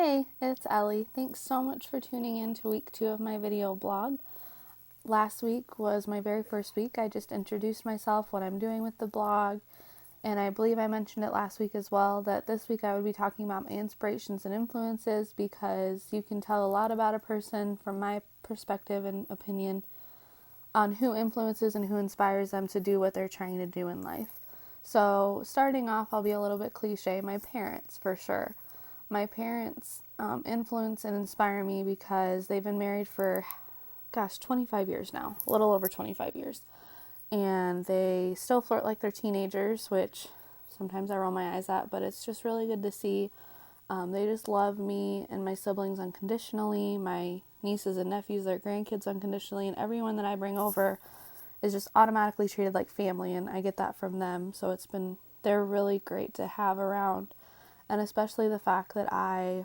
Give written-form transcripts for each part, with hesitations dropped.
Hey, it's Ellie. Thanks so much for tuning in to week 2 of my video blog. Last week was my very first week. I just introduced myself, what I'm doing with the blog, and I believe I mentioned it last week as well, that this week I would be talking about my inspirations and influences because you can tell a lot about a person from my perspective and opinion on who influences and who inspires them to do what they're trying to do in life. So, starting off, I'll be a little bit cliche. My parents, for sure. My parents influence and inspire me because they've been married for, 25 years now, a little over 25 years. And they still flirt like they're teenagers, which sometimes I roll my eyes at, but it's just really good to see. They just love me and my siblings unconditionally, my nieces and nephews, their grandkids unconditionally, and everyone that I bring over is just automatically treated like family, and I get that from them. So they're really great to have around, and especially the fact that I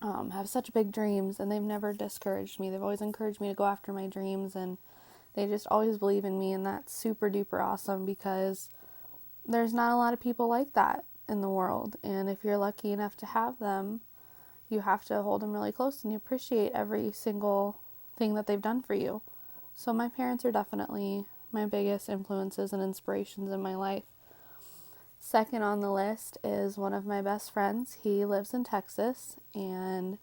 have such big dreams, and they've never discouraged me. They've always encouraged me to go after my dreams, and they just always believe in me, and that's super duper awesome because there's not a lot of people like that in the world. And if you're lucky enough to have them, you have to hold them really close and you appreciate every single thing that they've done for you. So my parents are definitely my biggest influences and inspirations in my life. Second on the list is one of my best friends. He lives in Texas, and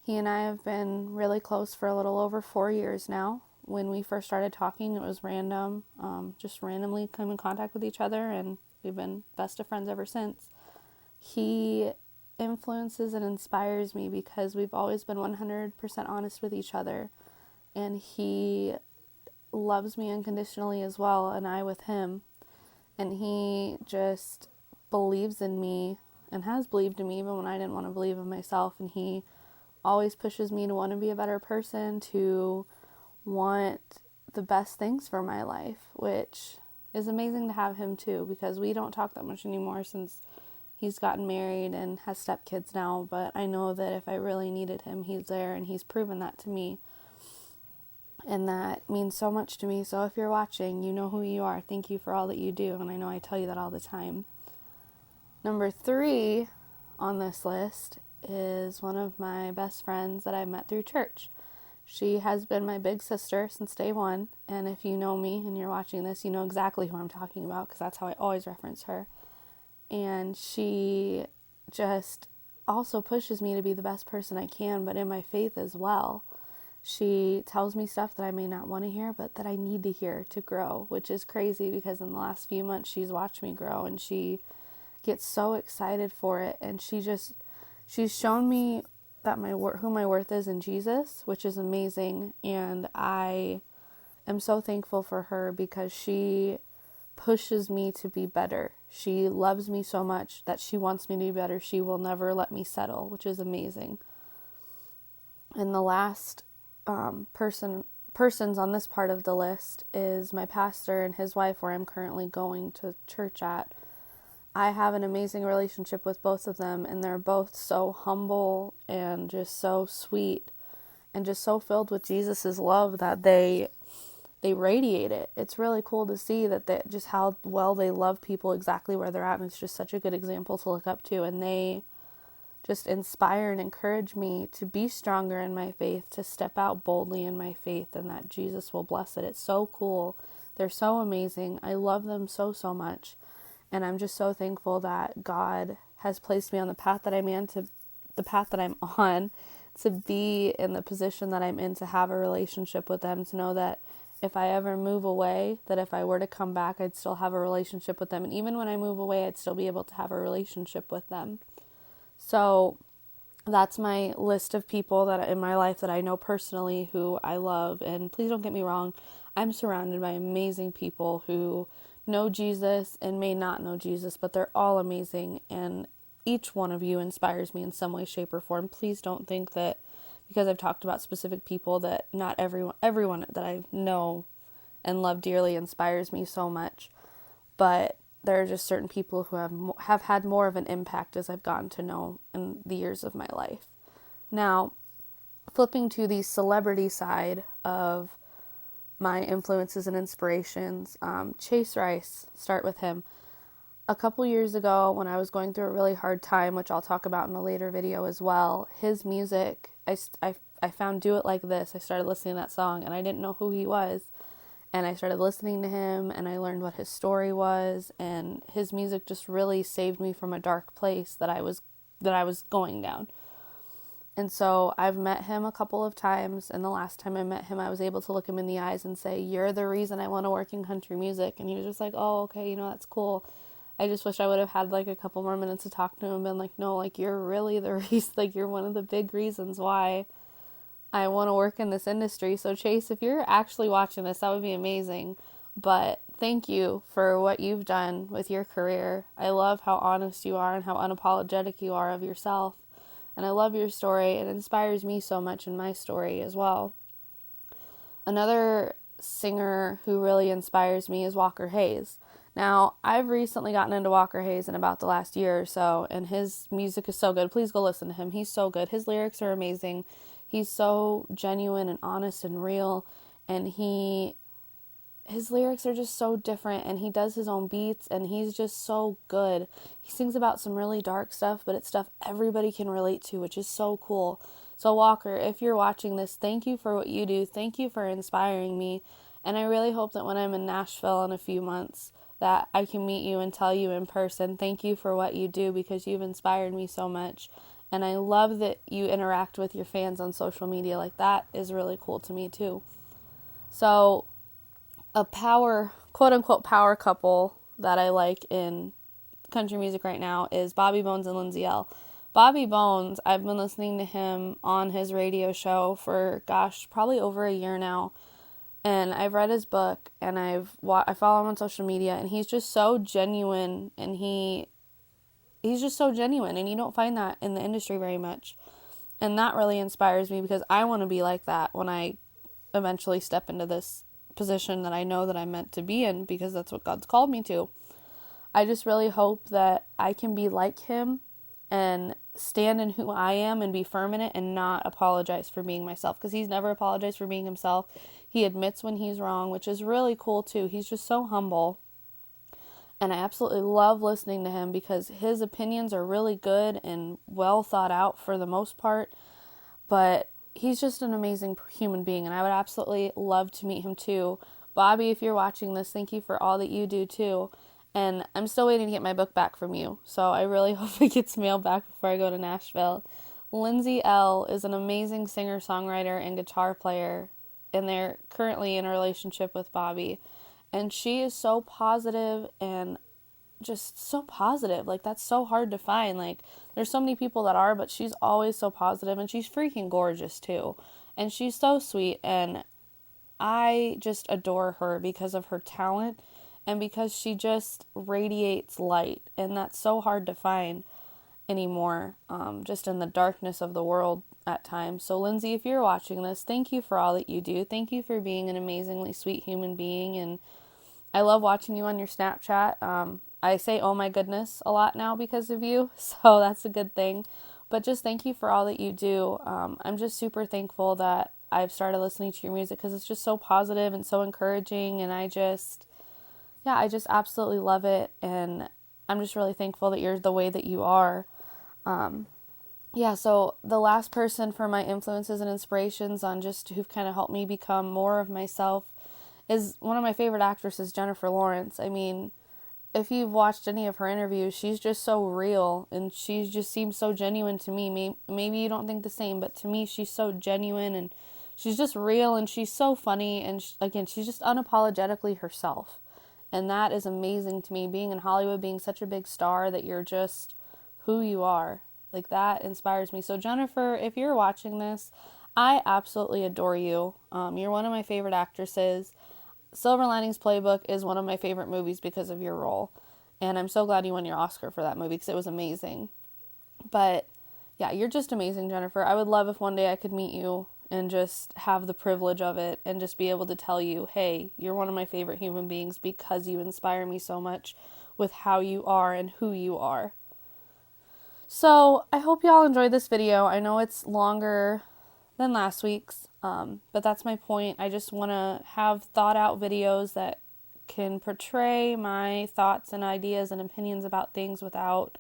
he and I have been really close for a little over 4 years now. When we first started talking, it was random, just randomly come in contact with each other, and we've been best of friends ever since. He influences and inspires me because we've always been 100% honest with each other, and he loves me unconditionally as well, and I with him. And he just believes in me and has believed in me even when I didn't want to believe in myself. And he always pushes me to want to be a better person, to want the best things for my life, which is amazing to have him too, because we don't talk that much anymore since he's gotten married and has stepkids now. But I know that if I really needed him, he's there, and he's proven that to me. And that means so much to me. So if you're watching, you know who you are. Thank you for all that you do. And I know I tell you that all the time. Number 3 on this list is one of my best friends that I met through church. She has been my big sister since day one. And if you know me and you're watching this, you know exactly who I'm talking about, because that's how I always reference her. And she just also pushes me to be the best person I can, but in my faith as well. She tells me stuff that I may not want to hear, but that I need to hear to grow, which is crazy because in the last few months she's watched me grow, and she gets so excited for it. And she's shown me that who my worth is in Jesus, which is amazing. And I am so thankful for her because she pushes me to be better. She loves me so much that she wants me to be better. She will never let me settle, which is amazing. And the last persons on this part of the list is my pastor and his wife, where I'm currently going to church at. I have an amazing relationship with both of them, and they're both so humble and just so sweet and just so filled with Jesus's love that they radiate it. It's really cool to see that just how well they love people exactly where they're at, and it's just such a good example to look up to. And they just inspire and encourage me to be stronger in my faith, to step out boldly in my faith, and that Jesus will bless it. It's so cool. They're so amazing. I love them so, so much. And I'm just so thankful that God has placed me on the path that I'm on, to be in the position that I'm in, to have a relationship with them, to know that if I ever move away, that if I were to come back, I'd still have a relationship with them. And even when I move away, I'd still be able to have a relationship with them. So that's my list of people that in my life that I know personally who I love. And please don't get me wrong, I'm surrounded by amazing people who know Jesus and may not know Jesus, but they're all amazing, and each one of you inspires me in some way, shape, or form. Please don't think that because I've talked about specific people that not everyone that I know and love dearly inspires me so much. But there are just certain people who have had more of an impact as I've gotten to know in the years of my life. Now, flipping to the celebrity side of my influences and inspirations, Chase Rice, start with him. a couple years ago when I was going through a really hard time, which I'll talk about in a later video as well, his music, I found Do It Like This. I started listening to that song and I didn't know who he was. And I started listening to him and I learned what his story was, and his music just really saved me from a dark place that I was going down. And so I've met him a couple of times, and the last time I met him, I was able to look him in the eyes and say, "You're the reason I want to work in country music." And he was just like, "Oh, okay, that's cool. I just wish I would have had like a couple more minutes to talk to him and been like, no, like you're really the reason, like you're one of the big reasons why I want to work in this industry." So Chase, if you're actually watching this, that would be amazing. But thank you for what you've done with your career. I love how honest you are and how unapologetic you are of yourself. And I love your story. It inspires me so much in my story as well. Another singer who really inspires me is Walker Hayes. Now, I've recently gotten into Walker Hayes in about the last year or so, and his music is so good. Please go listen to him. He's so good. His lyrics are amazing. He's so genuine and honest and real, and his lyrics are just so different, and he does his own beats, and he's just so good. He sings about some really dark stuff, but it's stuff everybody can relate to, which is so cool. So Walker, if you're watching this, thank you for what you do. Thank you for inspiring me. And I really hope that when I'm in Nashville in a few months, that I can meet you and tell you in person, thank you for what you do, because you've inspired me so much. And I love that you interact with your fans on social media. Like, that is really cool to me too. So a quote unquote power couple that I like in country music right now is Bobby Bones and Lindsay Ell. Bobby Bones, I've been listening to him on his radio show for, probably over a year now. And I've read his book, and I follow him on social media, and he's just so genuine, and he's just so genuine, and you don't find that in the industry very much. And that really inspires me, because I want to be like that when I eventually step into this position that I know that I'm meant to be in, because that's what God's called me to. I just really hope that I can be like him and stand in who I am and be firm in it and not apologize for being myself, because he's never apologized for being himself. He admits when he's wrong, which is really cool too. He's just so humble. And I absolutely love listening to him, because his opinions are really good and well thought out for the most part. But he's just an amazing human being, and I would absolutely love to meet him too. Bobby, if you're watching this, thank you for all that you do too. And I'm still waiting to get my book back from you, so I really hope it gets mailed back before I go to Nashville. Lindsay Ell is an amazing singer-songwriter and guitar player, and they're currently in a relationship with Bobby. And she is so positive and just so positive. Like, that's so hard to find. Like, there's so many people that are, but she's always so positive, and she's freaking gorgeous too. And she's so sweet, and I just adore her because of her talent and because she just radiates light, and that's so hard to find anymore, just in the darkness of the world at times. So Lindsay, if you're watching this, thank you for all that you do. Thank you for being an amazingly sweet human being, and I love watching you on your Snapchat. I say "oh my goodness" a lot now because of you, so that's a good thing. But just thank you for all that you do. I'm just super thankful that I've started listening to your music, because it's just so positive and so encouraging, and I just absolutely love it, and I'm just really thankful that you're the way that you are. So the last person for my influences and inspirations on just who've kind of helped me become more of myself is one of my favorite actresses, Jennifer Lawrence. I mean, if you've watched any of her interviews, she's just so real, and she just seems so genuine to me. Maybe you don't think the same, but to me, she's so genuine, and she's just real, and she's so funny, and again, she's just unapologetically herself. And that is amazing to me, being in Hollywood, being such a big star, that you're just who you are. Like, that inspires me. So Jennifer, if you're watching this, I absolutely adore you. You're one of my favorite actresses. Silver Linings Playbook is one of my favorite movies because of your role. And I'm so glad you won your Oscar for that movie, because it was amazing. But yeah, you're just amazing, Jennifer. I would love if one day I could meet you and just have the privilege of it and just be able to tell you, hey, you're one of my favorite human beings because you inspire me so much with how you are and who you are. So I hope y'all enjoyed this video. I know it's longer than last week's, but that's my point. I just want to have thought out videos that can portray my thoughts and ideas and opinions about things without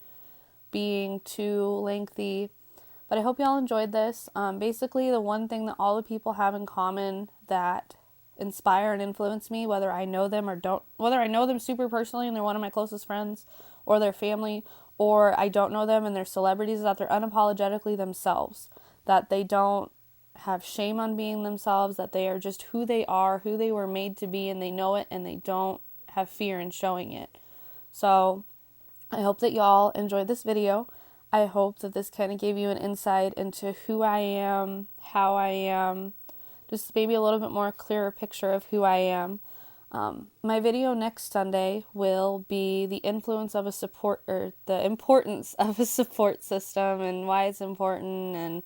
being too lengthy. But I hope y'all enjoyed this. Basically, the one thing that all the people have in common that inspire and influence me, whether I know them or don't, whether I know them super personally and they're one of my closest friends, or their family, or I don't know them and they're celebrities, is that they're unapologetically themselves, that they don't have shame on being themselves, that they are just who they are, who they were made to be, and they know it, and they don't have fear in showing it. So I hope that y'all enjoyed this video. I hope that this kind of gave you an insight into who I am, how I am, just maybe a little bit more clearer picture of who I am. My video next Sunday will be the importance of a support system and why it's important and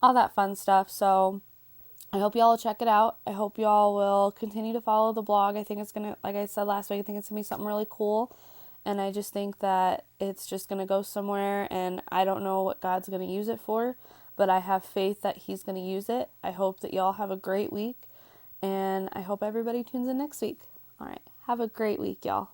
all that fun stuff. So I hope y'all will check it out. I hope y'all will continue to follow the blog. I think it's going to, like I said last week, I think it's going to be something really cool. And I just think that it's just going to go somewhere, and I don't know what God's going to use it for, but I have faith that He's going to use it. I hope that y'all have a great week, and I hope everybody tunes in next week. All right. Have a great week, y'all.